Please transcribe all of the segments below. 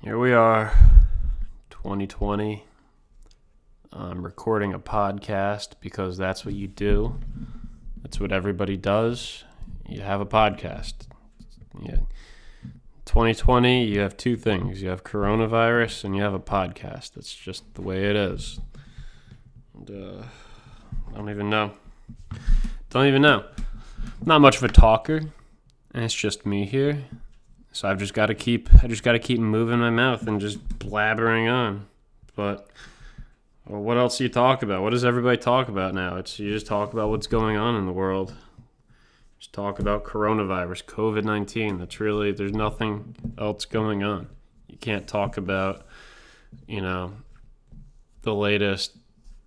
Here we are, 2020. I'm recording a podcast because that's what you do. That's what everybody does. You have a podcast. Yeah. 2020, you have two things. You have coronavirus and you have a podcast. That's just the way it is. And, I don't even know. Not much of a talker, and it's just me here. So I just got to keep moving my mouth and just blabbering on. But what else do you talk about? What does everybody talk about now? You just talk about what's going on in the world. Just talk about coronavirus, COVID-19. There's nothing else going on. You can't talk about, the latest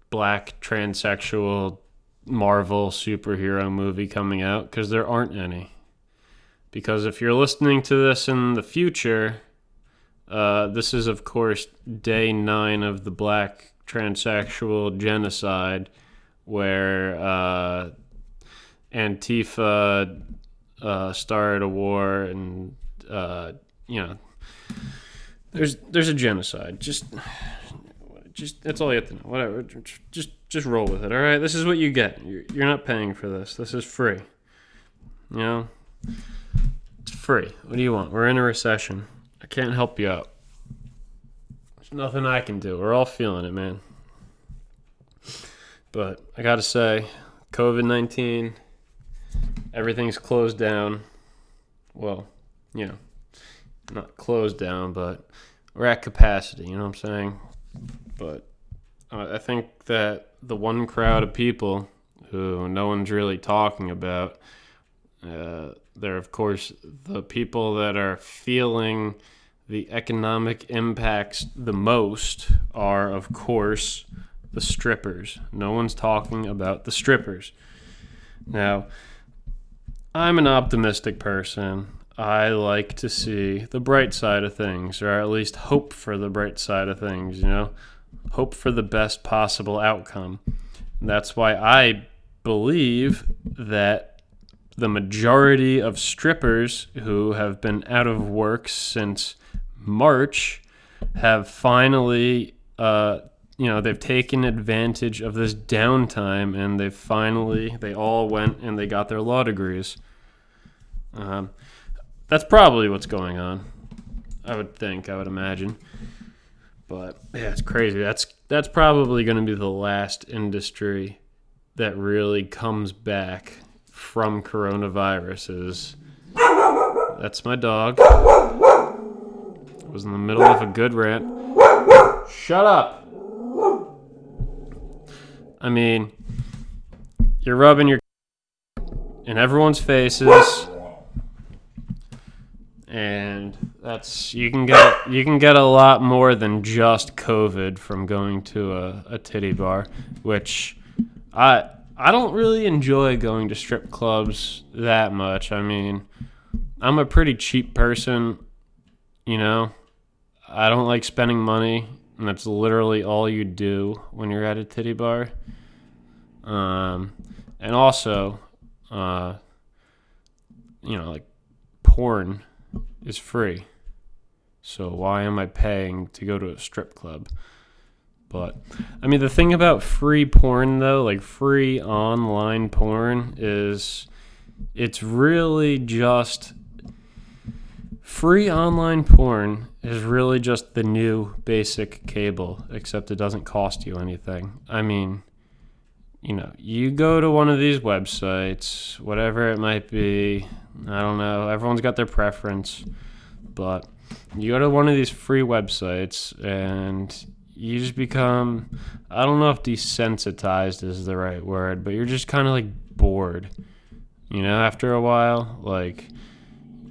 black transsexual Marvel superhero movie coming out because there aren't any. Because if you're listening to this in the future, this is, of course, day 9 of the black transsexual genocide, where Antifa started a war, and there's a genocide. Just that's all you have to know. Whatever, just roll with it. All right, this is what you get. You're not paying for this. This is free. It's free. What do you want? We're in a recession. I can't help you out. There's nothing I can do. We're all feeling it, man. But I gotta say, COVID-19, everything's closed down. Well, not closed down, but we're at capacity, you know what I'm saying? But I think that the one crowd of people who no one's really talking about, they're, of course, the people that are feeling the economic impacts the most are, of course, the strippers. No one's talking about the strippers. Now, I'm an optimistic person. I like to see the bright side of things, or at least hope for the bright side of things, Hope for the best possible outcome. And that's why I believe that the majority of strippers who have been out of work since March have finally, they've taken advantage of this downtime, and they all went and they got their law degrees. That's probably what's going on, I would imagine. But yeah, it's crazy. That's probably going to be the last industry that really comes back from coronavirus. That's my dog. I was in the middle of a good rant. Shut up. I mean, you're rubbing your in everyone's faces, and you can get a lot more than just COVID from going to a titty bar, which I don't really enjoy going to strip clubs that much. I mean, I'm a pretty cheap person, I don't like spending money, and that's literally all you do when you're at a titty bar. And also, like porn is free. So why am I paying to go to a strip club? But, I mean, the thing about free porn, though, like free online porn, is it's really just... Free online porn is really just the new basic cable, except it doesn't cost you anything. I mean, you go to one of these websites, whatever it might be, I don't know, everyone's got their preference, but you go to one of these free websites and you just become, I don't know if desensitized is the right word, but you're just kind of like bored, after a while. Like,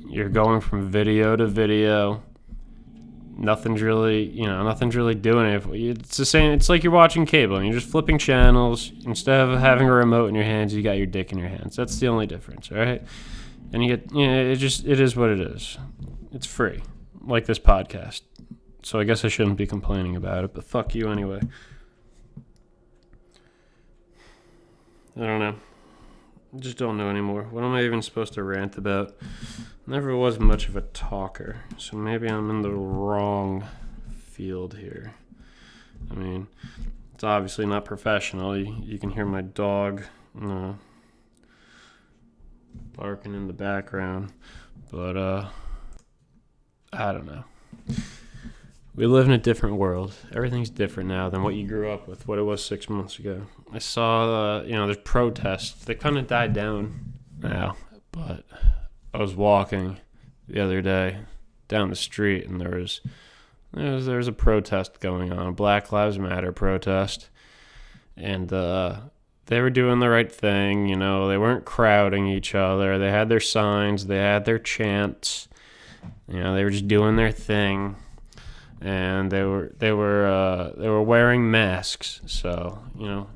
you're going from video to video, nothing's really doing it. It's the same. It's like you're watching cable and you're just flipping channels. Instead of having a remote in your hands, you got your dick in your hands. That's the only difference, all right? And you get, it is what it is. It's free, like this podcast. So I guess I shouldn't be complaining about it, but fuck you anyway. I don't know. Just don't know anymore. What am I even supposed to rant about? Never was much of a talker, so maybe I'm in the wrong field here. I mean, it's obviously not professional. You can hear my dog barking in the background, but I don't know. We live in a different world. Everything's different now than what you grew up with, what it was 6 months ago. I saw, there's protests. They kind of died down now, but I was walking the other day down the street, and there was a protest going on, a Black Lives Matter protest, and they were doing the right thing. They weren't crowding each other. They had their signs, they had their chants. They were just doing their thing. And they were wearing masks, so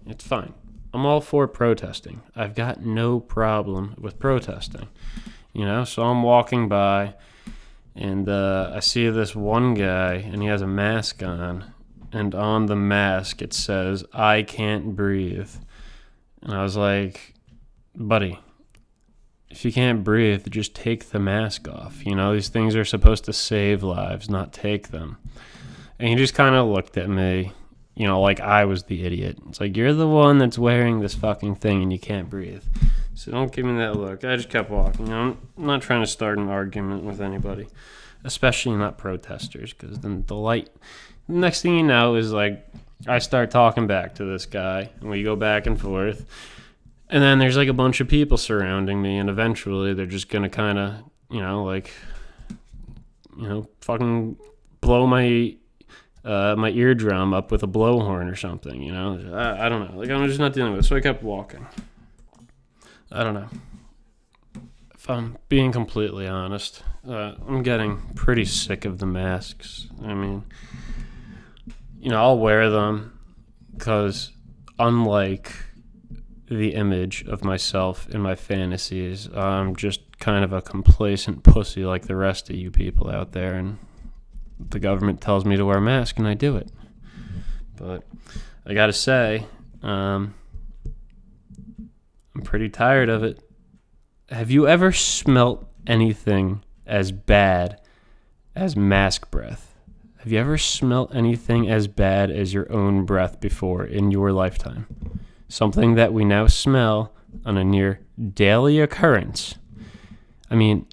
it's fine. I'm all for protesting. I've got no problem with protesting, So I'm walking by, and I see this one guy, and he has a mask on, and on the mask it says, "I can't breathe," and I was like, "Buddy, if you can't breathe, just take the mask off. These things are supposed to save lives, not take them." And he just kind of looked at me, like I was the idiot. It's like, you're the one that's wearing this fucking thing and you can't breathe. So don't give me that look. I just kept walking. I'm not trying to start an argument with anybody, especially not protesters, because then the next thing you know is like, I start talking back to this guy and we go back and forth. And then there's like a bunch of people surrounding me, and eventually they're just going to kind of, fucking blow my eardrum up with a blowhorn or something, I don't know. I'm just not dealing with it. So I kept walking. I don't know. If I'm being completely honest, I'm getting pretty sick of the masks. I mean, I'll wear them because unlike the image of myself in my fantasies, I'm just kind of a complacent pussy like the rest of you people out there, and the government tells me to wear a mask and I do it. But I gotta say, I'm pretty tired of it. Have you ever smelt anything as bad as mask breath? Have you ever smelt anything as bad as your own breath before in your lifetime? Something that we now smell on a near daily occurrence. I mean,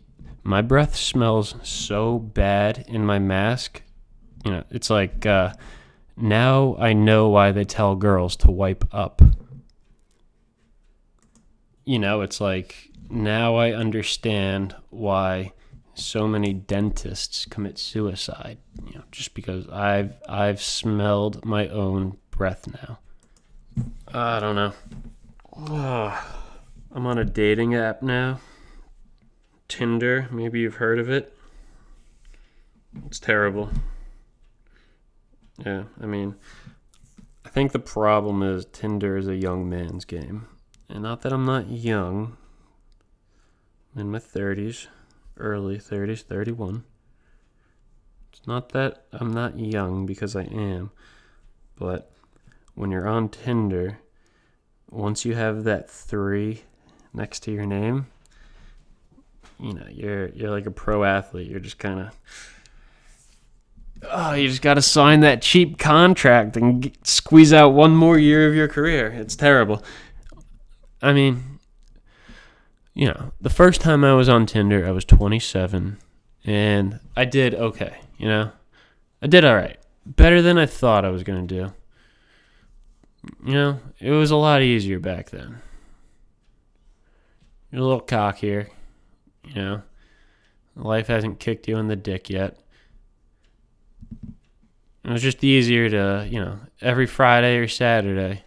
my breath smells so bad in my mask. It's like, now I know why they tell girls to wipe up. It's like, now I understand why so many dentists commit suicide. Just because I've smelled my own breath now. I don't know. I'm on a dating app now. Tinder, maybe you've heard of it. It's terrible. Yeah, I mean, I think the problem is Tinder is a young man's game. And not that I'm not young. I'm in my 30s, early 30s, 31. It's not that I'm not young, because I am. But when you're on Tinder, once you have that 3 next to your name, you're like a pro athlete. You're just kind of, you just got to sign that cheap contract and squeeze out one more year of your career. It's terrible. I mean, the first time I was on Tinder, I was 27, and I did okay, I did all right. Better than I thought I was going to do. It was a lot easier back then. You're a little cockier. Life hasn't kicked you in the dick yet. It was just easier to, every Friday or Saturday,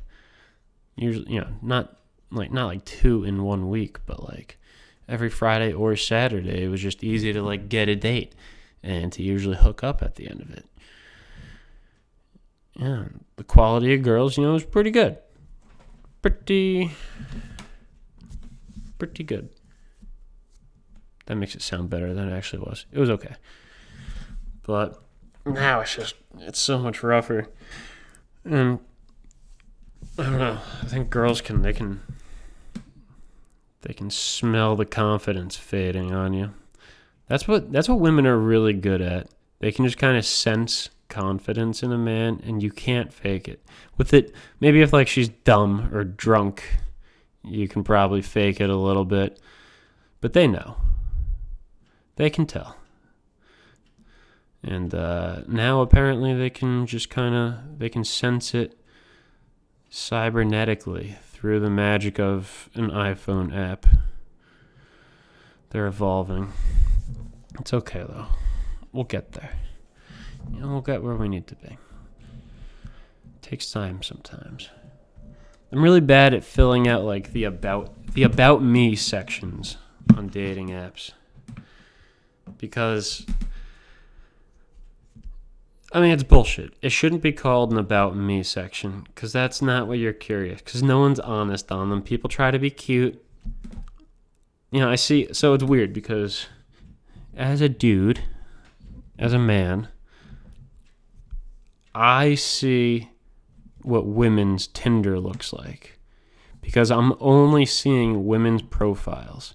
usually, not like 2 in 1 week, but like every Friday or Saturday, it was just easy to like get a date and to usually hook up at the end of it. Yeah, the quality of girls, was pretty good. Pretty good. That makes it sound better than it actually was. It was okay. But now it's so much rougher. And I don't know. I think girls can They can smell the confidence fading on you. That's what women are really good at. They can just kind of sense confidence in a man, and you can't fake it. With it, maybe if like she's dumb or drunk, you can probably fake it a little bit. But they know. They can tell. And now apparently they can just they can sense it cybernetically through the magic of an iPhone app. They're evolving. It's okay though. We'll get there. We'll get where we need to be. It takes time sometimes. I'm really bad at filling out like the about me sections on dating apps. Because it's bullshit. It shouldn't be called an about me section because that's not what you're curious. Because no one's honest on them. People try to be cute. I see. So it's weird because as a dude, as a man, I see what women's Tinder looks like because I'm only seeing women's profiles.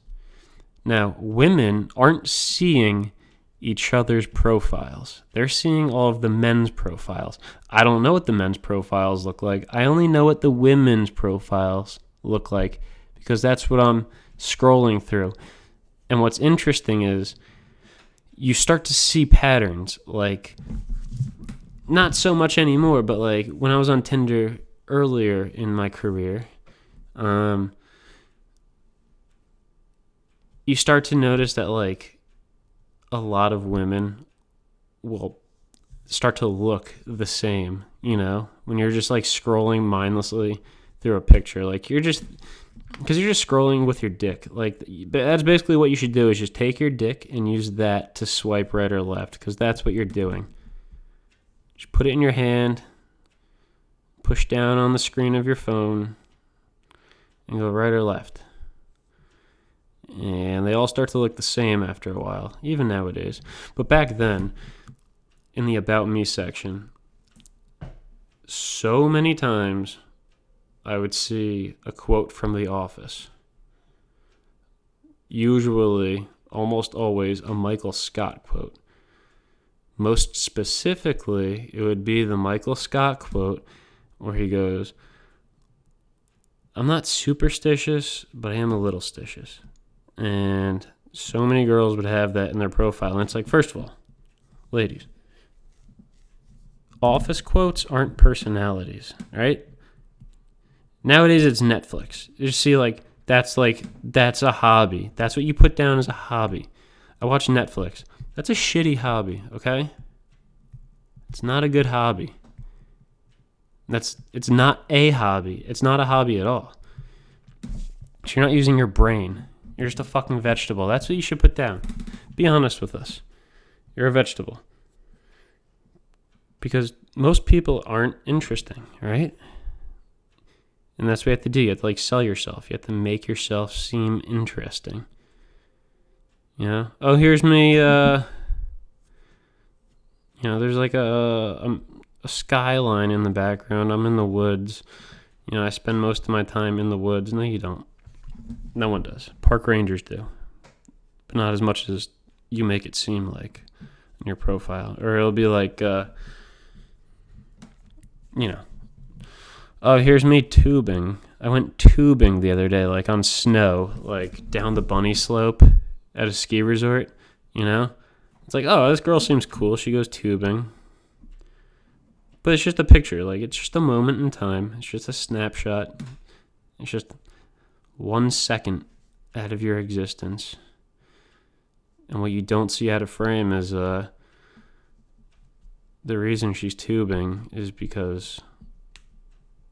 Now, women aren't seeing each other's profiles. They're seeing all of the men's profiles. I don't know what the men's profiles look like. I only know what the women's profiles look like because that's what I'm scrolling through. And what's interesting is you start to see patterns, like not so much anymore, but like when I was on Tinder earlier in my career, you start to notice that like a lot of women will start to look the same, when you're just like scrolling mindlessly through a picture. Like because you're just scrolling with your dick. Like that's basically what you should do is just take your dick and use that to swipe right or left because that's what you're doing. Just put it in your hand, push down on the screen of your phone, and go right or left. And they all start to look the same after a while, even nowadays. But back then, in the About Me section, so many times I would see a quote from The Office. Usually, almost always, a Michael Scott quote. Most specifically, it would be the Michael Scott quote where he goes, "I'm not superstitious, but I am a little stitious." And so many girls would have that in their profile. And it's like, first of all, ladies, office quotes aren't personalities, right? Nowadays it's Netflix. You just see that's a hobby. That's what you put down as a hobby. I watch Netflix. That's a shitty hobby, okay? It's not a good hobby. It's not a hobby. It's not a hobby at all. So you're not using your brain. You're just a fucking vegetable. That's what you should put down. Be honest with us. You're a vegetable. Because most people aren't interesting, right? And that's what you have to do. You have to sell yourself. You have to make yourself seem interesting. Oh, here's me. There's like a skyline in the background. I'm in the woods. I spend most of my time in the woods. No, you don't. No one does. Park rangers do. But not as much as you make it seem like in your profile. Or it'll be like, oh, here's me tubing. I went tubing the other day, on snow, down the bunny slope at a ski resort, It's like, oh, this girl seems cool. She goes tubing. But it's just a picture. It's just a moment in time. It's just a snapshot. It's just 1 second out of your existence. And what you don't see out of frame is the reason she's tubing is because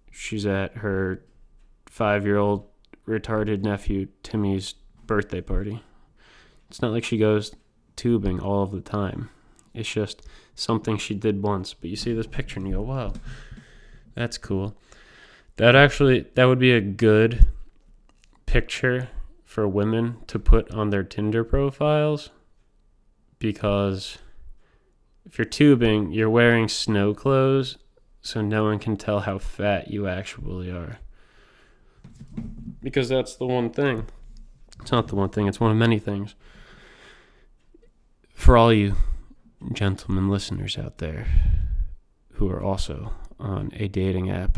she's at her 5-year-old retarded nephew Timmy's birthday party. It's not like she goes tubing all of the time. It's just something she did once. But you see this picture and you go, wow, that's cool. That would be a good picture for women to put on their Tinder profiles, because if you're tubing, you're wearing snow clothes, so no one can tell how fat you actually are. Because that's the one thing. It's not the one thing. It's one of many things. For all you gentlemen listeners out there who are also on a dating app,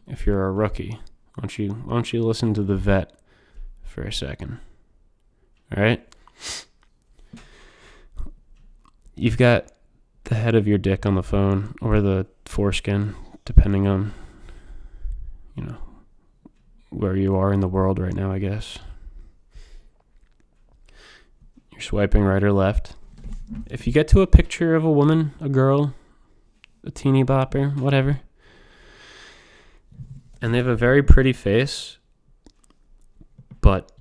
if you're a rookie, why don't you listen to the vet for a second? All right? You've got the head of your dick on the phone, or the foreskin, depending on, where you are in the world right now, I guess. You're swiping right or left. If you get to a picture of a woman, a girl, a teeny bopper, whatever, and they have a very pretty face, but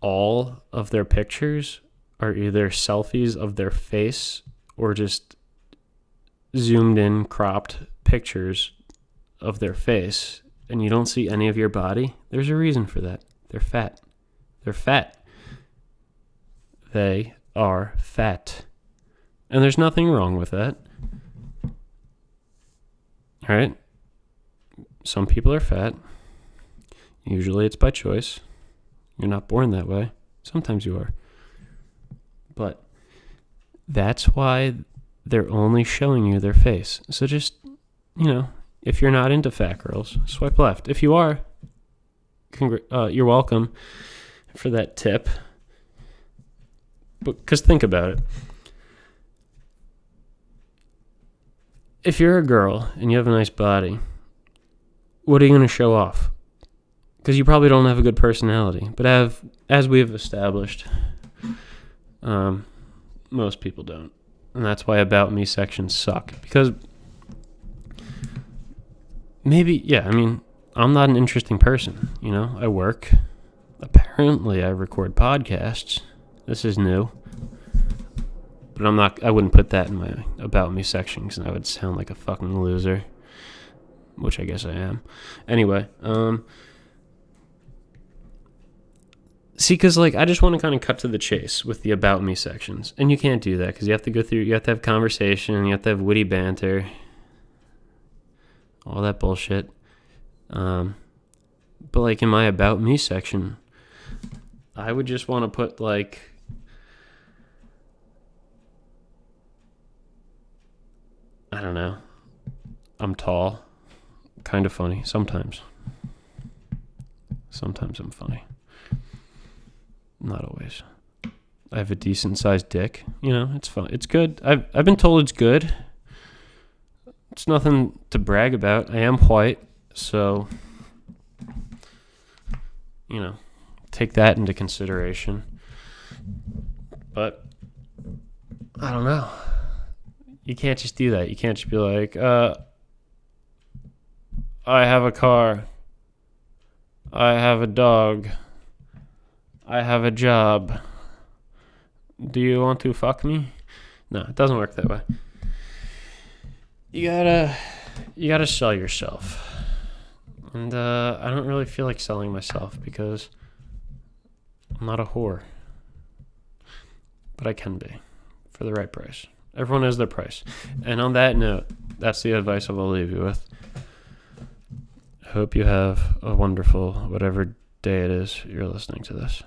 all of their pictures are either selfies of their face or just zoomed in, cropped pictures of their face, and you don't see any of your body, there's a reason for that. They're fat. They're fat. They are fat. And there's nothing wrong with that. All right? Some people are fat. Usually it's by choice. You're not born that way. Sometimes you are. But that's why they're only showing you their face. So just, if you're not into fat girls, swipe left. If you are, you're welcome for that tip. Because think about it. If you're a girl and you have a nice body, what are you going to show off? Because you probably don't have a good personality. But as we have established, most people don't. And that's why About Me sections suck. Because I'm not an interesting person. I work. Apparently, I record podcasts. This is new. But I wouldn't put that in my About Me section because I would sound like a fucking loser. Which I guess I am. Anyway, see, because I just want to kind of cut to the chase with the About Me sections. And you can't do that because you have to have conversation, you have to have witty banter, all that bullshit. But in my About Me section, I would just want to put I don't know, I'm tall, kind of funny, sometimes. Sometimes I'm funny. Not always. I have a decent sized dick. It's fun. It's good. I've been told it's good. It's nothing to brag about. I am white, so take that into consideration. But I don't know. You can't just do that. You can't just be like, I have a car. I have a dog. I have a job. Do you want to fuck me? No, it doesn't work that way. You gotta sell yourself. And I don't really feel like selling myself because I'm not a whore. But I can be for the right price. Everyone has their price. And on that note, that's the advice I will leave you with. I hope you have a wonderful whatever day it is you're listening to this.